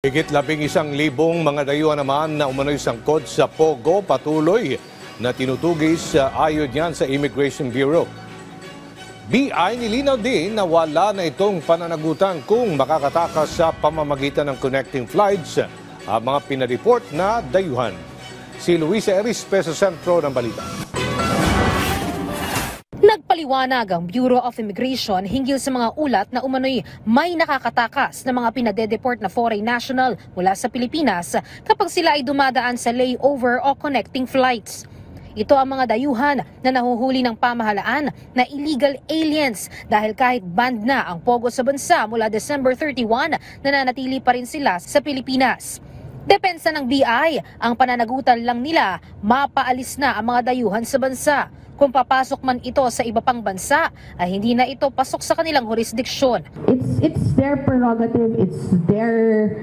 Higit 11,000 mga dayuhan naman na umano'y sangkot sa Pogo patuloy na tinutugis ayon yan sa Immigration Bureau. BI nilinaw din na wala na itong pananagutan kung makakatakas sa pamamagitan ng connecting flights ang mga pinareport na dayuhan. Si Luisa Erispe sa sentro ng balita. Nagpaliwanag ang Bureau of Immigration hinggil sa mga ulat na umano'y may nakakatakas na mga pinadedeport na foreign national mula sa Pilipinas kapag sila ay dumadaan sa layover o connecting flights. Ito ang mga dayuhan na nahuhuli ng pamahalaan na illegal aliens dahil kahit banned na ang Pogo sa bansa mula December 31, nananatili pa rin sila sa Pilipinas. Depensa ng BI, ang pananagutan lang nila, mapaalis na ang mga dayuhan sa bansa. Kung papasok man ito sa iba pang bansa, ay hindi na ito pasok sa kanilang jurisdiksyon. It's their prerogative, it's their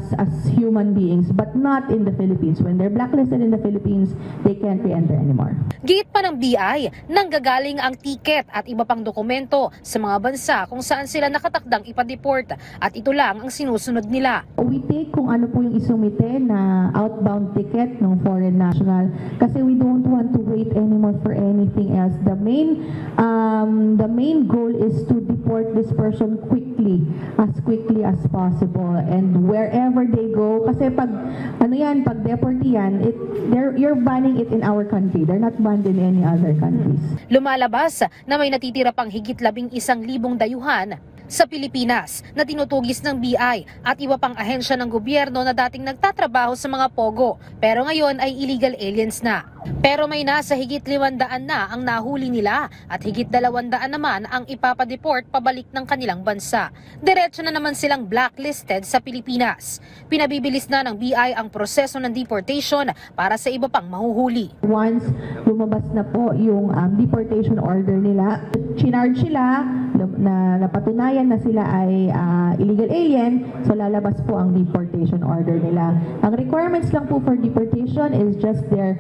as human beings, but not in the Philippines. When they're blacklisted in the Philippines, they can't re-enter anymore. Giit pa ng BI, nanggagaling ang tiket at iba pang dokumento sa mga bansa kung saan sila nakatakdang ipa-deport at ito lang ang sinusunod nila. We take kung ano po yung isumite na outbound ticket ng foreign national kasi we don't want to wait anymore for anything else. The main goal is to deport this person quickly as possible, and wherever they go, kasi pag deport yan, you're banning it in our country. They're not banned in any other countries. Lumalabas na may natitira pang higit 11,000 dayuhan sa Pilipinas na tinutugis ng BI at iba pang ahensya ng gobyerno na dating nagtatrabaho sa mga Pogo pero ngayon ay illegal aliens na. Pero may nasa higit 500 na ang nahuli nila at higit 200 naman ang ipapadeport pabalik ng kanilang bansa. Diretso na naman silang blacklisted sa Pilipinas. Pinabibilis na ng BI ang proseso ng deportation para sa iba pang mahuhuli. Once lumabas na po yung deportation order nila, chinarge sila, na napatunayan na sila ay illegal alien, so lalabas po ang deportation order nila. Ang requirements lang po for deportation is just their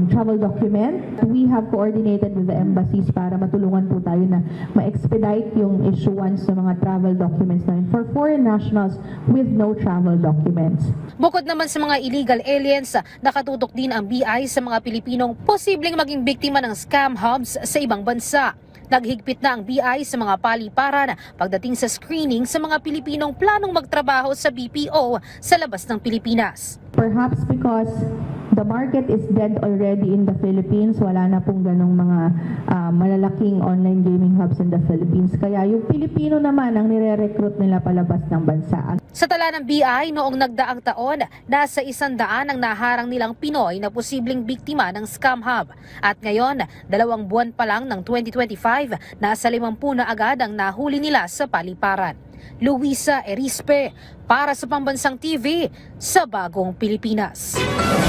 travel document. We have coordinated with the embassies para matulungan po tayo na ma-expedite yung issuance ng mga travel documents namin for foreign nationals with no travel documents. Bukod naman sa mga illegal aliens, nakatutok din ang BI sa mga Pilipinong posibleng maging biktima ng scam hubs sa ibang bansa. Naghigpit na ang BI sa mga paliparan pagdating sa screening sa mga Pilipinong planong magtrabaho sa BPO sa labas ng Pilipinas. Perhaps because the market is dead already in the Philippines, wala na pong ganong mga malalaking online gaming hubs in the Philippines. Kaya yung Pilipino naman ang nire-recruit nila palabas ng bansa. Sa tala ng BI, noong nagdaang taon, nasa 100 ang naharang nilang Pinoy na posibleng biktima ng scam hub. At ngayon, 2 buwan pa lang ng 2025, nasa 50 na agad ang nahuli nila sa paliparan. Luisa Erispe, para sa Pambansang TV, sa Bagong Pilipinas.